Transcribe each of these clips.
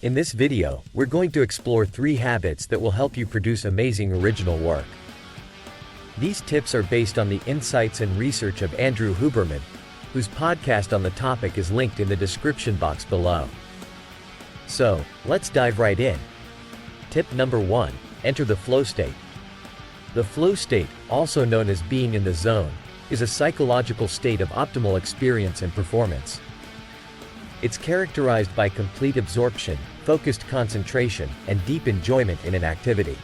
In this video, we're going to explore 3 habits that will help you produce amazing original work. These tips are based on the insights and research of Andrew Huberman, whose podcast on the topic is linked in the description box below. So, let's dive right in. Tip number 1, enter the flow state. The flow state, also known as being in the zone, is a psychological state of optimal experience and performance. It's characterized by complete absorption, focused concentration, and deep enjoyment in an activity.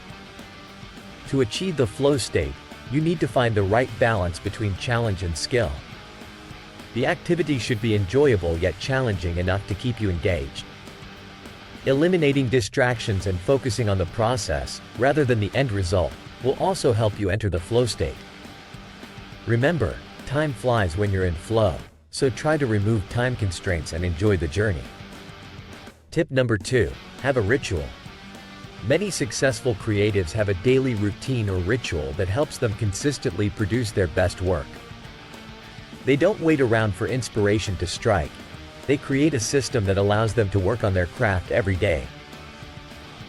To achieve the flow state, you need to find the right balance between challenge and skill. The activity should be enjoyable yet challenging enough to keep you engaged. Eliminating distractions and focusing on the process, rather than the end result, will also help you enter the flow state. Remember, time flies when you're in flow, so try to remove time constraints and enjoy the journey. Tip number 2, have a ritual. Many successful creatives have a daily routine or ritual that helps them consistently produce their best work. They don't wait around for inspiration to strike. They create a system that allows them to work on their craft every day.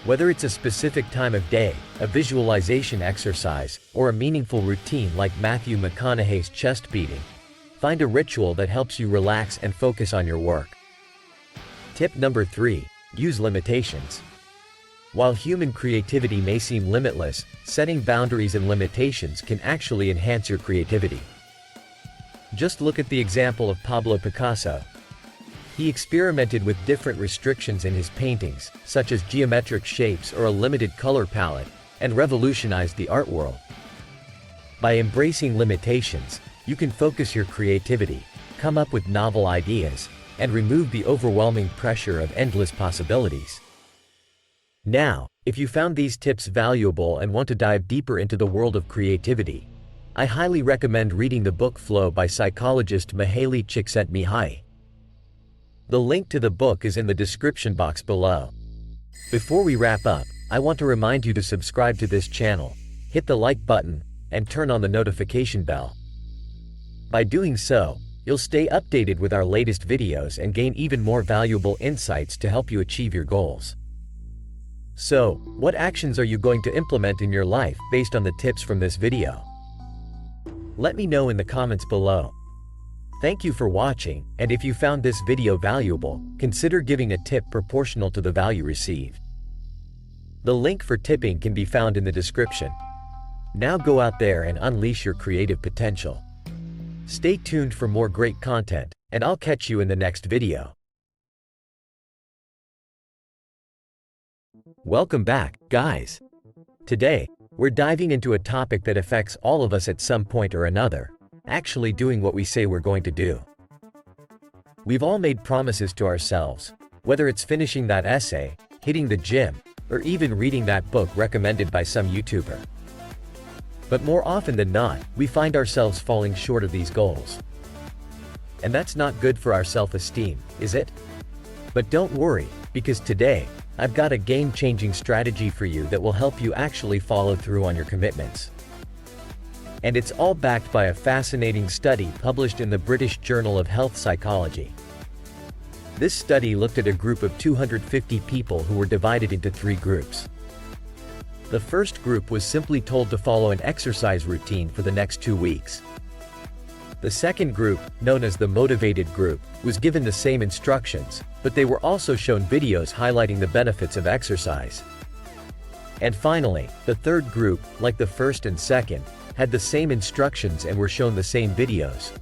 Whether it's a specific time of day, a visualization exercise, or a meaningful routine like Matthew McConaughey's chest beating, find a ritual that helps you relax and focus on your work. Tip number 3, use limitations. While human creativity may seem limitless, setting boundaries and limitations can actually enhance your creativity. Just look at the example of Pablo Picasso. He experimented with different restrictions in his paintings, such as geometric shapes or a limited color palette, and revolutionized the art world. By embracing limitations, you can focus your creativity, come up with novel ideas, and remove the overwhelming pressure of endless possibilities. Now, if you found these tips valuable and want to dive deeper into the world of creativity, I highly recommend reading the book Flow by psychologist Mihaly Csikszentmihalyi. The link to the book is in the description box below. Before we wrap up, I want to remind you to subscribe to this channel, hit the like button, and turn on the notification bell. By doing so, you'll stay updated with our latest videos and gain even more valuable insights to help you achieve your goals. So, what actions are you going to implement in your life based on the tips from this video? Let me know in the comments below. Thank you for watching, and if you found this video valuable, consider giving a tip proportional to the value received. The link for tipping can be found in the description. Now go out there and unleash your creative potential. Stay tuned for more great content, and I'll catch you in the next video. Welcome back, guys. Today, we're diving into a topic that affects all of us at some point or another. Actually doing what we say we're going to do. We've all made promises to ourselves, whether it's finishing that essay, hitting the gym, or even reading that book recommended by some YouTuber. But more often than not, we find ourselves falling short of these goals. And that's not good for our self-esteem, is it? But don't worry, because today, I've got a game-changing strategy for you that will help you actually follow through on your commitments. And it's all backed by a fascinating study published in the British Journal of Health Psychology. This study looked at a group of 250 people who were divided into 3 groups. The first group was simply told to follow an exercise routine for the next 2 weeks. The second group, known as the motivated group, was given the same instructions, but they were also shown videos highlighting the benefits of exercise. And finally, the third group, like the first and second, had the same instructions and were shown the same videos.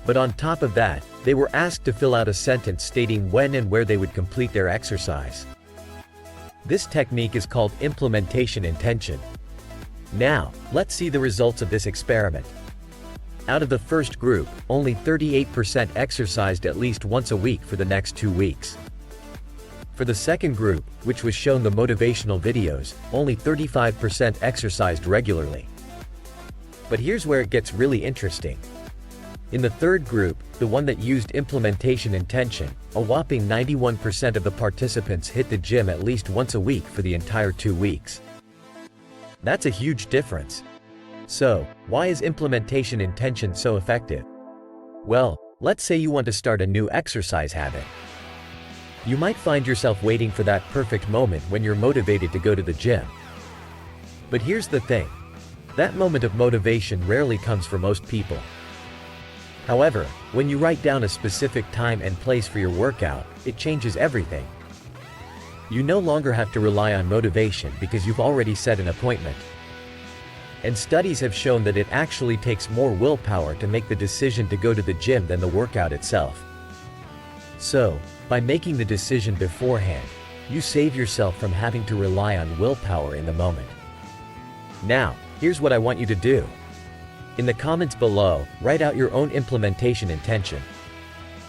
But on top of that, they were asked to fill out a sentence stating when and where they would complete their exercise. This technique is called implementation intention. Now, let's see the results of this experiment. Out of the first group, only 38% exercised at least once a week for the next 2 weeks. For the second group, which was shown the motivational videos, only 35% exercised regularly. But here's where it gets really interesting. In the third group, the one that used implementation intention, a whopping 91% of the participants hit the gym at least once a week for the entire 2 weeks. That's a huge difference. So, why is implementation intention so effective? Well, let's say you want to start a new exercise habit. You might find yourself waiting for that perfect moment when you're motivated to go to the gym. But here's the thing. That moment of motivation rarely comes for most people. However, when you write down a specific time and place for your workout, it changes everything. You no longer have to rely on motivation because you've already set an appointment. And studies have shown that it actually takes more willpower to make the decision to go to the gym than the workout itself. So, by making the decision beforehand, you save yourself from having to rely on willpower in the moment. Now, here's what I want you to do. In the comments below, write out your own implementation intention.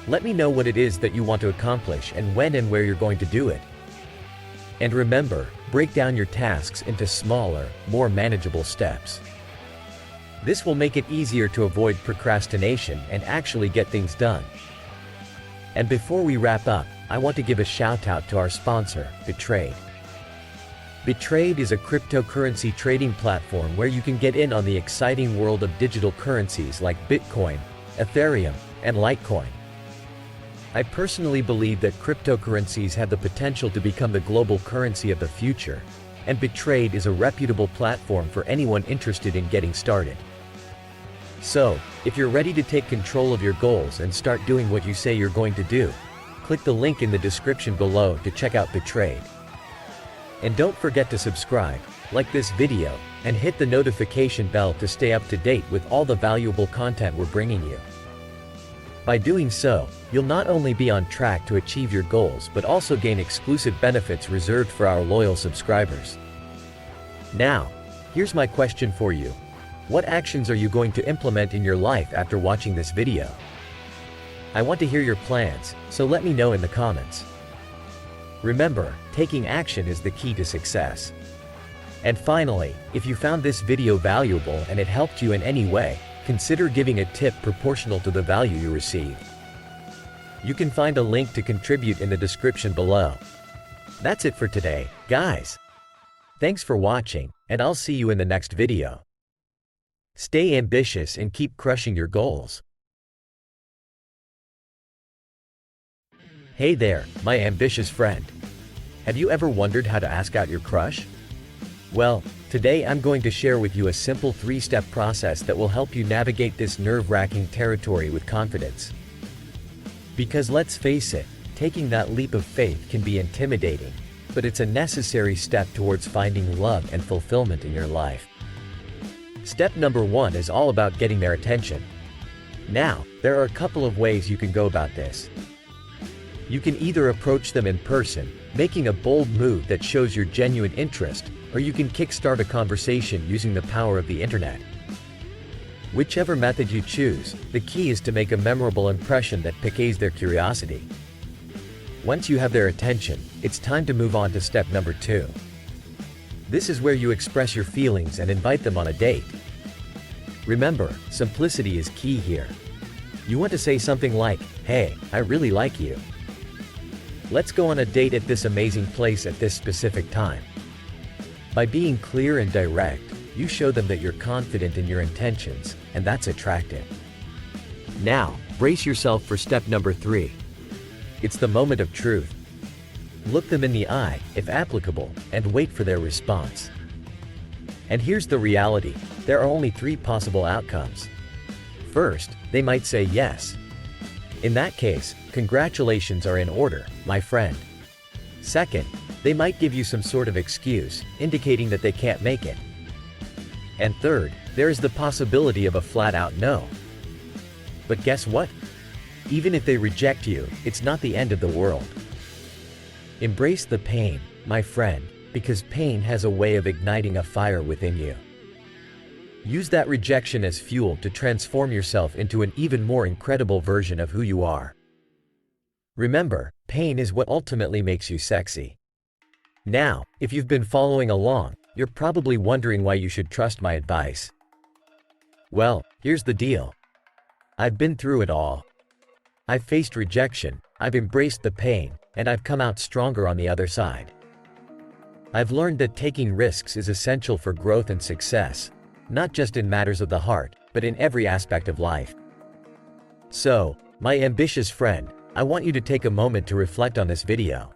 Let me know what it is that you want to accomplish and when and where you're going to do it. And remember, break down your tasks into smaller, more manageable steps. This will make it easier to avoid procrastination and actually get things done. And before we wrap up, I want to give a shout out to our sponsor, Betrayed. Betrayed is a cryptocurrency trading platform where you can get in on the exciting world of digital currencies like Bitcoin, Ethereum, and Litecoin. I personally believe that cryptocurrencies have the potential to become the global currency of the future, and Betrayed is a reputable platform for anyone interested in getting started. So, if you're ready to take control of your goals and start doing what you say you're going to do, click the link in the description below to check out Betrayed. And don't forget to subscribe, like this video, and hit the notification bell to stay up to date with all the valuable content we're bringing you. By doing so, you'll not only be on track to achieve your goals but also gain exclusive benefits reserved for our loyal subscribers. Now, here's my question for you. What actions are you going to implement in your life after watching this video? I want to hear your plans, so let me know in the comments. Remember, taking action is the key to success. And finally, if you found this video valuable and it helped you in any way, consider giving a tip proportional to the value you received. You can find a link to contribute in the description below. That's it for today, guys. Thanks for watching, and I'll see you in the next video. Stay ambitious and keep crushing your goals. Hey there, my ambitious friend. Have you ever wondered how to ask out your crush? Well, today I'm going to share with you a simple 3-step process that will help you navigate this nerve-wracking territory with confidence. Because let's face it, taking that leap of faith can be intimidating, but it's a necessary step towards finding love and fulfillment in your life. Step number 1 is all about getting their attention. Now, there are a couple of ways you can go about this. You can either approach them in person, making a bold move that shows your genuine interest, or you can kickstart a conversation using the power of the internet. Whichever method you choose, the key is to make a memorable impression that piques their curiosity. Once you have their attention, it's time to move on to step number 2. This is where you express your feelings and invite them on a date. Remember, simplicity is key here. You want to say something like, "Hey, I really like you. Let's go on a date at this amazing place at this specific time." By being clear and direct, you show them that you're confident in your intentions, and that's attractive. Now, brace yourself for step number 3. It's the moment of truth. Look them in the eye, if applicable, and wait for their response. And here's the reality, there are only 3 possible outcomes. First, they might say yes. In that case, congratulations are in order, my friend. Second, they might give you some sort of excuse, indicating that they can't make it. And third, there is the possibility of a flat-out no. But guess what? Even if they reject you, it's not the end of the world. Embrace the pain, my friend, because pain has a way of igniting a fire within you. Use that rejection as fuel to transform yourself into an even more incredible version of who you are. Remember, pain is what ultimately makes you sexy. Now, if you've been following along, you're probably wondering why you should trust my advice. Well, here's the deal. I've been through it all. I've faced rejection, I've embraced the pain, and I've come out stronger on the other side. I've learned that taking risks is essential for growth and success, not just in matters of the heart, but in every aspect of life. So, my ambitious friend, I want you to take a moment to reflect on this video.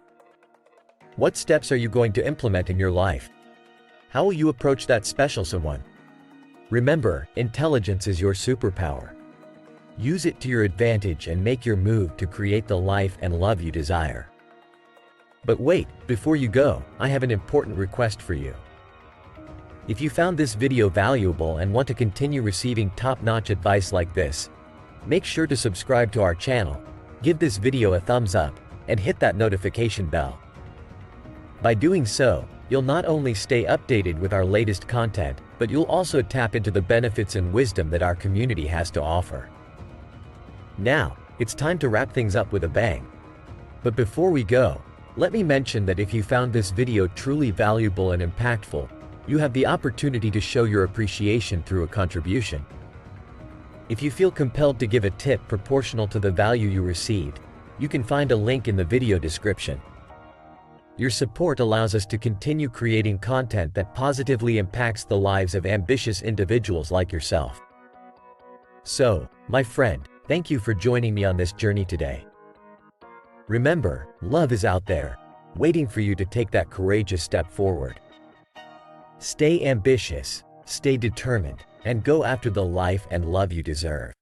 What steps are you going to implement in your life? How will you approach that special someone? Remember, intelligence is your superpower. Use it to your advantage and make your move to create the life and love you desire. But wait, before you go, I have an important request for you. If you found this video valuable and want to continue receiving top-notch advice like this, make sure to subscribe to our channel, give this video a thumbs up, and hit that notification bell. By doing so, you'll not only stay updated with our latest content, but you'll also tap into the benefits and wisdom that our community has to offer. Now, it's time to wrap things up with a bang. But before we go, let me mention that if you found this video truly valuable and impactful, you have the opportunity to show your appreciation through a contribution. If you feel compelled to give a tip proportional to the value you received, you can find a link in the video description. Your support allows us to continue creating content that positively impacts the lives of ambitious individuals like yourself. So, my friend, thank you for joining me on this journey today. Remember, love is out there, waiting for you to take that courageous step forward. Stay ambitious, stay determined, and go after the life and love you deserve.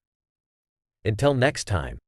Until next time.